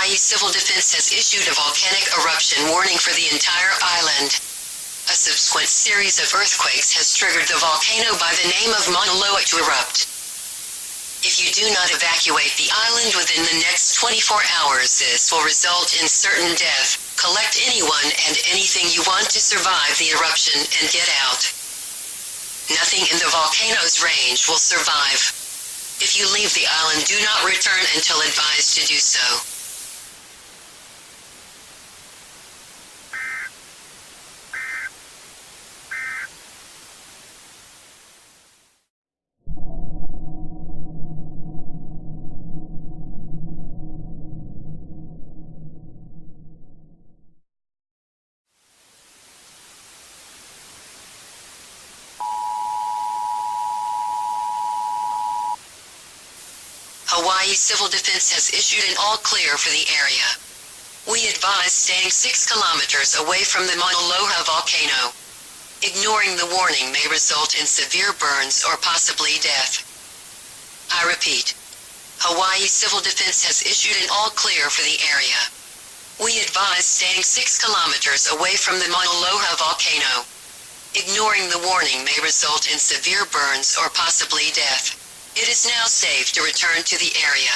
Hawaii Civil Defense has issued a volcanic eruption warning for the entire island. A subsequent series of earthquakes has triggered the volcano by the name of Mauna Loa to erupt. If you do not evacuate the island within the next 24 hours, this will result in certain death. Collect anyone and anything you want to survive the eruption and get out. Nothing in the volcano's range will survive. If you leave the island, do not return until advised to do so. Hawaii Civil Defense has issued an all-clear for the area. We advise staying 6 kilometers away from the Mauna Loa volcano. Ignoring the warning may result in severe burns or possibly death. I repeat, Hawaii Civil Defense has issued an all-clear for the area. We advise staying 6 kilometers away from the Mauna Loa volcano. Ignoring the warning may result in severe burns or possibly death. It is now safe to return to the area.